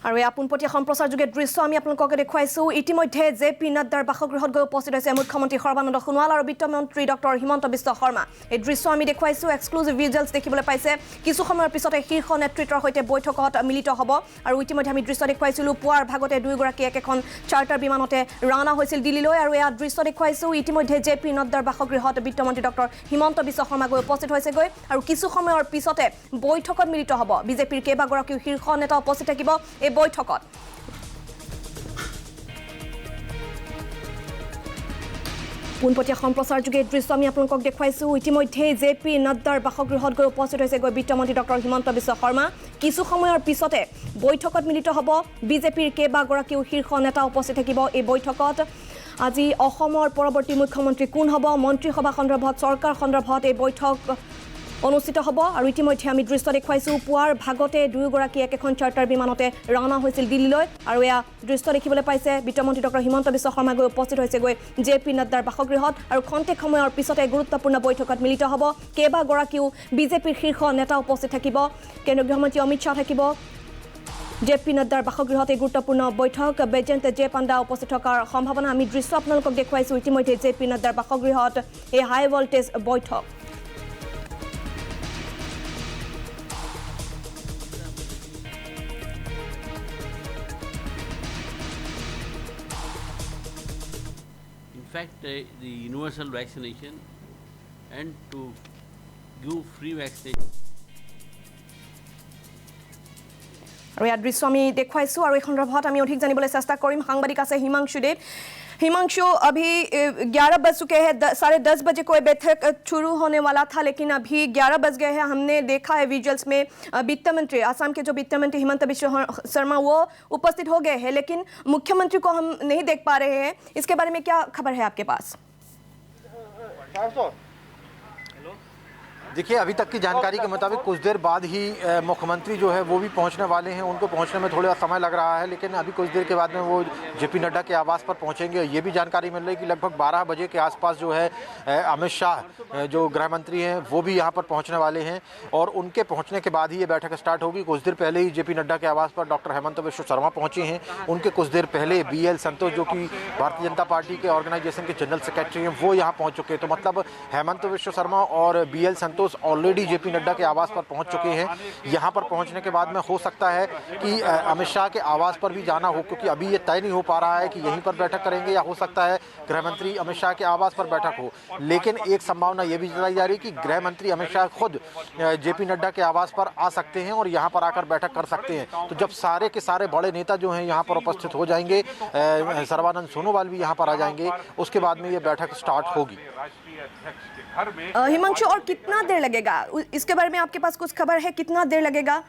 আৰু এই আপোনপটীয়া সম্প্ৰচাৰযোগে দৃশ্য আমি আপোনালোকক দেখুৱাইছোঁ। ইতিমধ্যে জে.পি. নাড্ডাৰ বাসগৃহত গৈ উপস্থিত হৈছে মুখ্যমন্ত্ৰী সৰ্বানন্দ সোণোৱাল আৰু বিত্তমন্ত্ৰী ডক্টৰ হিমন্ত বিশ্ব শৰ্মা। এই দৃশ্য আমি দেখুৱাইছোঁ, এক্সক্লুজিভ ভিজুৱেলছ দেখিবলৈ পাইছে। কিছু সময়ৰ পিছতে শীৰ্ষ নেতৃত্বৰ সৈতে বৈঠকত মিলিত হ'ব আৰু ইতিমধ্যে আমি দৃশ্য দেখুৱাইছিলোঁ। পুৱাৰ ভাগতে দুয়োগৰাকী একেখন চাৰ্টাৰ বিমানতে ৰাওনা হৈছিল দিল্লীলৈ আৰু এয়া দৃশ্য দেখুৱাইছোঁ। ইতিমধ্যে জে.পি. নাড্ডাৰ বাসগৃহত বিত্তমন্ত্ৰী ডক্টৰ হিমন্ত বিশ্ব শৰ্মা গৈ উপস্থিত হৈছেগৈ আৰু কিছু সময়ৰ পিছতে বৈঠকত মিলিত হ'ব। বিজেপিৰ কেইবাগৰাকীও শীৰ্ষ নেতা উপস্থিত থাকিব এই বৈঠকত। পোনপটীয়া সম্প্ৰচাৰযোগে দৃশ্য আমি আপোনালোকক দেখুৱাইছোঁ। ইতিমধ্যে জে.পি. নাড্ডাৰ বাসগৃহত গৈ উপস্থিত হৈছেগৈ বিত্তমন্ত্ৰী ডক্টৰ হিমন্ত বিশ্ব শৰ্মা। কিছু সময়ৰ পিছতে বৈঠকত মিলিত হ'ব। বিজেপিৰ কেইবাগৰাকীও শীৰ্ষ নেতা উপস্থিত থাকিব এই বৈঠকত। আজি অসমৰ পৰৱৰ্তী মুখ্যমন্ত্ৰী কোন হ'ব, মন্ত্ৰীসভা সন্দৰ্ভত, চৰকাৰ সন্দৰ্ভত এই বৈঠক অনুষ্ঠিত হ'ব আৰু ইতিমধ্যে আমি দৃশ্য দেখুৱাইছোঁ। পুৱাৰ ভাগতে দুয়োগৰাকী একেখন চাৰ্টাৰ বিমানতে ৰাওনা হৈছিল দিল্লীলৈ আৰু এয়া দৃশ্য দেখিবলৈ পাইছে। বিত্তমন্ত্ৰী ডক্টৰ হিমন্ত বিশ্ব শৰ্মা গৈ উপস্থিত হৈছেগৈ জে.পি. নাড্ডাৰ বাসগৃহত আৰু খন্তেক সময়ৰ পিছতে গুৰুত্বপূৰ্ণ বৈঠকত মিলিত হ'ব। কেইবাগৰাকীও বিজেপিৰ শীৰ্ষ নেতা উপস্থিত থাকিব। কেন্দ্ৰীয় গৃহমন্ত্ৰী অমিত শ্বাহ থাকিব। জে.পি. নাড্ডাৰ বাসগৃহত এই গুৰুত্বপূৰ্ণ বৈঠক। বেজেন্ত জে পাণ্ডা উপস্থিত থকাৰ সম্ভাৱনা। আমি দৃশ্য আপোনালোকক দেখুৱাইছোঁ। ইতিমধ্যে জে.পি. নাড্ডাৰ বাসগৃহত এই হাই ভল্টেজ বৈঠক। In fact, the universal vaccination and to give free vaccination. আৰু ইয়াৰ দৃশ্য আমি দেখুৱাইছোঁ আৰু এই সন্দৰ্ভত আমি অধিক জানিবলৈ চেষ্টা কৰিম। সাংবাদিক আছে হিমাংশু দেৱ। हिमांशु, अभी 11 बज चुके हैं, 10:30 बजे कोई बैठक शुरू होने वाला था लेकिन अभी 11 बज गए हैं। हमने देखा है विजुअल्स में वित्त मंत्री, आसाम के जो वित्त मंत्री हिमंत बिश्व शर्मा वो उपस्थित हो गए हैं, लेकिन मुख्यमंत्री को हम नहीं देख पा रहे हैं। इसके बारे में क्या खबर है आपके पास? देखिए, अभी तक की जानकारी के मुताबिक कुछ देर बाद ही मुख्यमंत्री जो है वो भी पहुंचने वाले हैं। उनको पहुंचने में थोड़ा समय लग रहा है, लेकिन अभी कुछ देर के बाद में वो जे.पी. नड्डा के आवास पर पहुंचेंगे। ये भी जानकारी मिल रही है कि लगभग 12 बजे के आसपास जो है अमित शाह जो गृह मंत्री हैं वो भी यहाँ पर पहुँचने वाले हैं और उनके पहुँचने के बाद ही ये बैठक स्टार्ट होगी। कुछ देर पहले ही जे.पी. नड्डा के आवास पर डॉक्टर हेमंत बिश्व शर्मा पहुँचे हैं। उनके कुछ देर पहले B.L. संतोष जो कि भारतीय जनता पार्टी के ऑर्गेनाइजेशन के जनरल सेक्रेटरी हैं वो यहाँ पहुँच चुके हैं। तो मतलब हेमंत बिश्व शर्मा और B.L. संतोष ऑलरेडी जे.पी. नड्डा के आवास पर पहुंच चुके हैं। यहां पर पहुंचने के बाद में हो सकता है कि अमित शाह के आवास पर भी जाना हो, क्योंकि अभी ये तय नहीं हो पा रहा है कि यहीं पर बैठक करेंगे या हो सकता है गृह मंत्री अमित शाह के आवास पर बैठक हो। लेकिन एक संभावना ये भी जताई जा रही है कि गृह मंत्री अमित शाह खुद जे.पी. नड्डा के आवास पर आ सकते हैं और यहाँ पर आकर बैठक कर सकते हैं। तो जब सारे के सारे बड़े नेता जो हैं यहाँ पर उपस्थित हो जाएंगे, सर्बानंद सोनोवाल भी यहाँ पर आ जाएंगे, उसके बाद में ये बैठक स्टार्ट होगी। हिमांशु, और कितना देर लगेगा, इसके बारे में आपके पास कुछ खबर है? कितना देर लगेगा?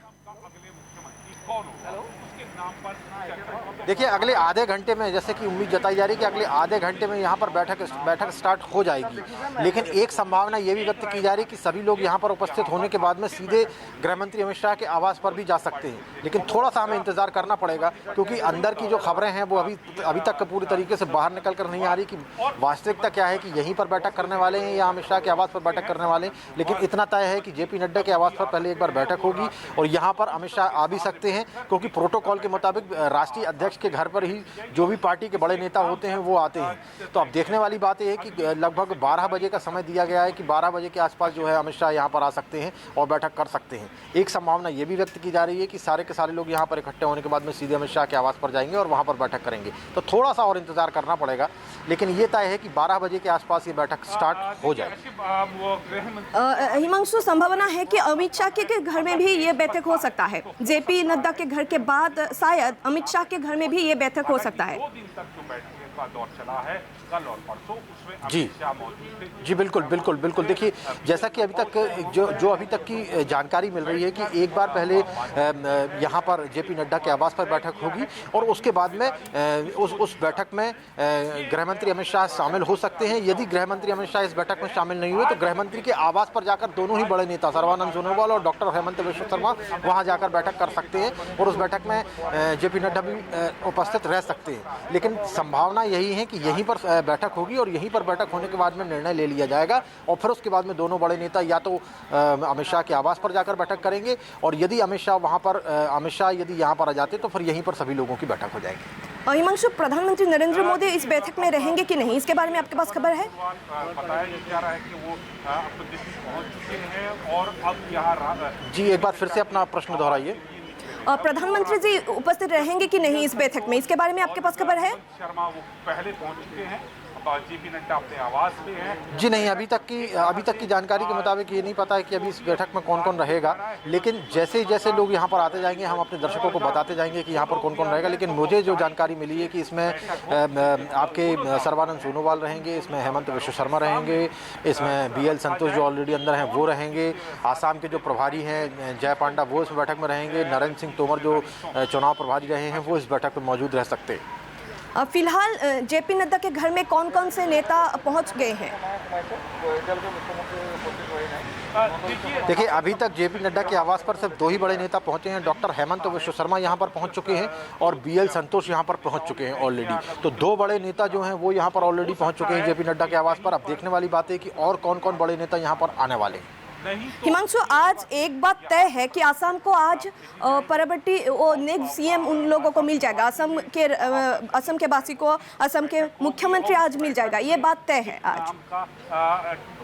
देखिए, अगले आधे घंटे में, जैसे कि उम्मीद जताई जा रही है कि अगले आधे घंटे में यहाँ पर बैठक स्टार्ट हो जाएगी। लेकिन एक संभावना ये भी व्यक्त की जा रही है कि सभी लोग यहाँ पर उपस्थित होने के बाद में सीधे गृह मंत्री अमित शाह के आवास पर भी जा सकते हैं। लेकिन थोड़ा सा हमें इंतजार करना पड़ेगा, क्योंकि अंदर की जो खबरें हैं वो अभी तक पूरी तरीके से बाहर निकल कर नहीं आ रही कि वास्तविकता क्या है, कि यहीं पर बैठक करने वाले हैं या अमित शाह के आवास पर बैठक करने वाले हैं। लेकिन इतना तय है कि जे.पी. नड्डा के आवास पर पहले एक बार बैठक होगी और यहाँ पर अमित शाह आ भी सकते हैं, क्योंकि प्रोटोकॉल के मुताबिक राष्ट्रीय अध्यक्ष के घर पर ही जो भी पार्टी के बड़े नेता होते हैं वो आते हैं। तो अब देखने वाली बात यह है कि लगभग 12 बजे का समय दिया गया है कि 12 बजे के आसपास जो है अमित शाह यहाँ पर आ सकते हैं और बैठक कर सकते हैं। एक संभावना ये भी व्यक्त की जा रही है कि सारे के सारे लोग यहाँ पर इकट्ठे होने के बाद में सीधे अमित शाह के आवास पर जाएंगे और वहाँ पर बैठक करेंगे। तो थोड़ा सा और इंतजार करना पड़ेगा, लेकिन ये तय है कि 12 बजे के आसपास ये बैठक स्टार्ट हो जाए। हिमांशु, संभावना है कि अमित शाह के घर में भी ये बैठक हो सकता है। जे.पी. नड्डा के घर के बाद शायद अमित शाह के घर में भी ये बैठक हो सकता है। 2 दिन तक जो बैठक का दौर चला है कल और परसों, उसमें जी बिल्कुल। देखिए, जैसा कि अभी तक जो अभी तक की जानकारी मिल रही है कि एक बार पहले यहाँ पर जे.पी. नड्डा के आवास पर बैठक होगी और उसके बाद में उस बैठक में गृह मंत्री अमित शाह शामिल हो सकते हैं। यदि गृह मंत्री अमित शाह इस बैठक में शामिल नहीं हुए तो गृह मंत्री के आवास पर जाकर दोनों ही बड़े नेता सर्बानंद सोनोवाल और डॉक्टर हेमंत बिश्व शर्मा वहाँ जाकर बैठक कर सकते हैं और उस बैठक में जे.पी. नड्डा भी उपस्थित रह सकते हैं। लेकिन संभावना सूचनाएं यही हैं कि यहीं पर बैठक होगी और यहीं पर बैठक होने के बाद में निर्णय ले लिया जाएगा और फिर उसके बाद में दोनों बड़े नेता या तो अमित शाह के आवास पर जाकर बैठक करेंगे और यदि अमित शाह यदि यहाँ पर आ जाते तो फिर यहीं पर सभी लोगों की बैठक हो जाएगी। हिमांशु, प्रधानमंत्री नरेंद्र मोदी इस बैठक में रहेंगे कि नहीं, इसके बारे में आपके पास खबर है? बताया जा रहा है कि वो अब दिल्ली पहुंच चुके हैं और अब यहाँ जी एक बार फिर से अपना प्रश्न दोहराइए। प्रधानमंत्री जी उपस्थित रहेंगे कि नहीं इस बैठक में, इसके बारे में आपके पास खबर है? शर्मा वो पहले पहुंच चुके हैं, जेपी नड्डा अपने आवास पे हैं। जी नहीं, अभी तक की जानकारी के मुताबिक ये नहीं पता है कि अभी इस बैठक में कौन कौन रहेगा, लेकिन जैसे जैसे लोग यहाँ पर आते जाएंगे हम अपने दर्शकों को बताते जाएंगे कि यहाँ पर कौन कौन रहेगा। लेकिन मुझे जो जानकारी मिली है कि इसमें आपके सर्बानंद सोनोवाल रहेंगे, इसमें हेमंत विश्व शर्मा रहेंगे, इसमें BL संतोष जो ऑलरेडी अंदर हैं वो रहेंगे, आसाम के जो प्रभारी हैं जय पांडा वो इस बैठक में रहेंगे, नरेंद्र सिंह तोमर जो चुनाव प्रभारी रहे हैं वो इस बैठक में मौजूद रह सकते हैं। फिलहाल JP नड्डा के घर में कौन कौन से नेता पहुंच गए हैं? देखिए अभी तक JP नड्डा के आवास पर सिर्फ 2 ही बड़े नेता पहुंचे हैं। डॉक्टर हेमंत विश्व शर्मा यहां पर पहुंच चुके हैं और BL संतोष यहां पर पहुंच चुके हैं ऑलरेडी। तो 2 बड़े नेता जो हैं वो यहां पर ऑलरेडी पहुंच चुके हैं JP नड्डा के आवास पर। अब देखने वाली बात है कि और कौन कौन बड़े नेता यहां पर आने वाले हैं। हिमांशु, आज एक बात तय है कि आसाम को आज परवर्ती नेक्स्ट CM उन लोगों को मिल जाएगा, असम के वासी को असम के मुख्यमंत्री आज मिल जाएगा, ये बात तय है आज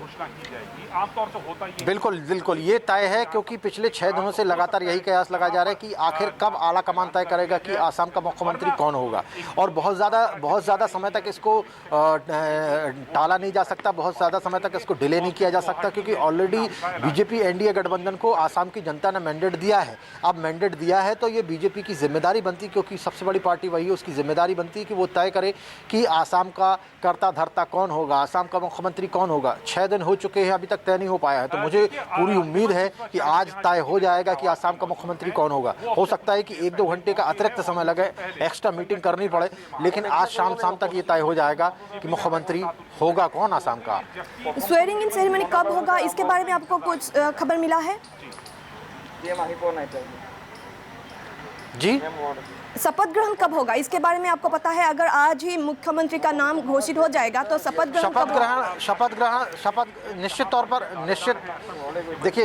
घोषणा की जाएगी। आमतौर से होता ही बिल्कुल ये तय है, क्योंकि पिछले 6 दिनों से लगातार यही कयास लगाया जा रहा है कि आखिर कब आला कमान तय करेगा कि आसाम का मुख्यमंत्री कौन होगा। और बहुत ज़्यादा समय तक इसको टाला नहीं जा सकता, बहुत ज़्यादा समय तक इसको डिले नहीं किया जा सकता, क्योंकि ऑलरेडी बीजेपी NDA गठबंधन को आसाम की जनता ने मैंडेट दिया है। अब मैंडेट दिया है तो ये बीजेपी की जिम्मेदारी बनती, क्योंकि सबसे बड़ी पार्टी वही है, उसकी जिम्मेदारी बनती है कि वो तय करे कि आसाम का कर्ता धर्ता कौन होगा, आसाम का मुख्यमंत्री कौन होगा। 6 दिन हो चुके हैं, अभी तक तय नहीं हो पाया है। तो मुझे पूरी उम्मीद है कि आज तय हो जाएगा कि आसाम का मुख्यमंत्री कौन होगा। हो सकता है कि 1-2 घंटे का अतिरिक्त समय लगे, एक्स्ट्रा मीटिंग करनी पड़े, लेकिन आज शाम तक ये तय हो जाएगा कि मुख्यमंत्री होगा कौन आसाम का। स्वेरिंग इन सेरेमनी कब होगा, इसके बारे में आपको कुछ खबर मिला है? जी शपथ ग्रहण कब होगा, इसके बारे में आपको पता है? अगर आज ही मुख्यमंत्री का नाम घोषित हो जाएगा तो शपथ ग्रहण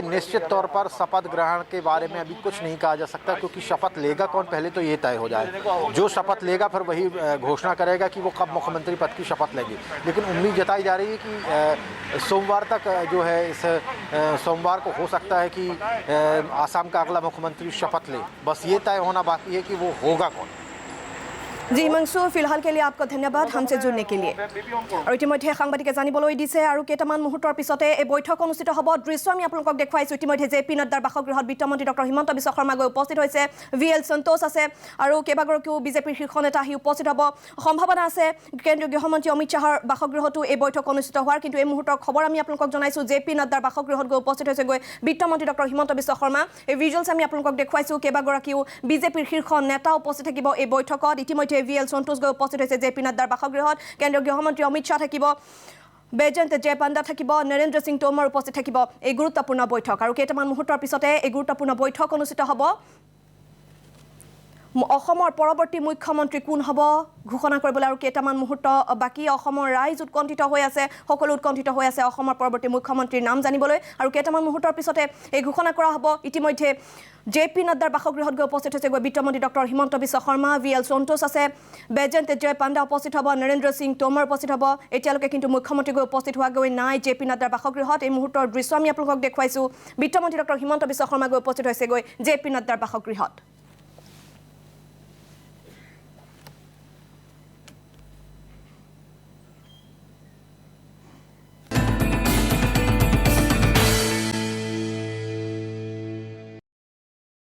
निश्चित तौर पर शपथ ग्रहण के बारे में अभी कुछ नहीं कहा जा सकता, क्योंकि शपथ लेगा कौन पहले तो ये तय हो जाए। जो शपथ लेगा फिर वही घोषणा करेगा कि वो कब मुख्यमंत्री पद की शपथ लेंगे। लेकिन उम्मीद जताई जा रही है कि सोमवार तक जो है, इस सोमवार को हो सकता है कि आसाम का अगला मुख्यमंत्री शपथ ले। बस ये तय होना बाकी है कि वो होगा कौन। जी हिमांशु, फिलहाल के लिए आपको धन्यवाद हमसे जुड़ने के लिए। और इतिमধ্যে সাংবাদিকে জানিবলৈ দিছে আৰু কেইটামান মুহূৰ্তৰ পিছতে এই বৈঠক অনুষ্ঠিত হ'ব। দৃশ্য আমি আপোনালোকক দেখুৱাইছো। ইতিমধ্যে JP নড্ডাৰ বাসগৃহত বিত্তমন্ত্ৰী ডক্টৰ হিমন্ত বিশ্ব শৰ্মা গৈ উপস্থিত হৈছে। VL সন্তোষ আছে আৰু কেইবাগৰাকীও বিজেপিৰ শীৰ্ষ নেতা আহি উপস্থিত হ'ব। সম্ভাৱনা আছে কেন্দ্ৰীয় গৃহমন্ত্ৰী অমিত শ্বাহৰ বাসগৃহতো এই বৈঠক অনুষ্ঠিত হোৱাৰ, কিন্তু এই মুহূৰ্তৰ খবৰ আমি আপোনালোকক জনাইছো। JP নড্ডাৰ বাসগৃহত গৈ উপস্থিত হৈছে বিত্তমন্ত্ৰী ডক্টৰ হিমন্ত বিশ্ব শৰ্মা। এই ভিজুৱেলছ আমি আপোনালোকক দেখুৱাইছো। কেইবাগৰাকীও বিজেপিৰ শীৰ্ষ নেতা উপস্থিত থাকিব এই বৈঠকত। ইতিমধ্যে VL সন্তোষ গৈ উপস্থিত হৈছে JP নড্ডাৰ বাসগৃহত। কেন্দ্ৰীয় গৃহমন্ত্ৰী অমিত শ্বাহ থাকিব, বেজয়ন্ত জয় পাণ্ডা থাকিব, নৰেন্দ্ৰ সিং তোমৰ উপস্থিত থাকিব এই গুৰুত্বপূৰ্ণ বৈঠক। আৰু কেইটামান মুহূৰ্তৰ পিছতে এই গুৰুত্বপূৰ্ণ বৈঠক অনুষ্ঠিত হ'ব। অসমৰ পৰৱৰ্তী মুখ্যমন্ত্ৰী কোন হ'ব ঘোষণা কৰিবলৈ আৰু কেইটামান মুহূৰ্ত বাকী। অসমৰ ৰাইজ উৎকণ্ঠিত হৈ আছে, সকলো উৎকণ্ঠিত হৈ আছে অসমৰ পৰৱৰ্তী মুখ্যমন্ত্ৰীৰ নাম জানিবলৈ। আৰু কেইটামান মুহূৰ্তৰ পিছতে এই ঘোষণা কৰা হ'ব। ইতিমধ্যে JP নড্ডাৰ বাসগৃহত গৈ উপস্থিত হৈছে বিত্তমন্ত্ৰী ডক্টৰ হিমন্ত বিশ্ব শৰ্মা, VL সন্তোষ আছে, বেজয়ন্ত জয় পাণ্ডা উপস্থিত হ'ব, নৰেন্দ্ৰ সিং তোমৰ উপস্থিত হ'ব। এতিয়ালৈকে কিন্তু মুখ্যমন্ত্ৰী গৈ উপস্থিত হোৱাগৈ নাই JP নড্ডাৰ বাসগৃহত। এই মুহূৰ্তৰ দৃশ্য আমি আপোনালোকক দেখুৱাইছো। বিত্তমন্ত্ৰী ডক্টৰ হিমন্ত বিশ্ব শৰ্মা গৈ উপস্থিত হৈছেগৈ JP নড্ডাৰ বাসগৃহত।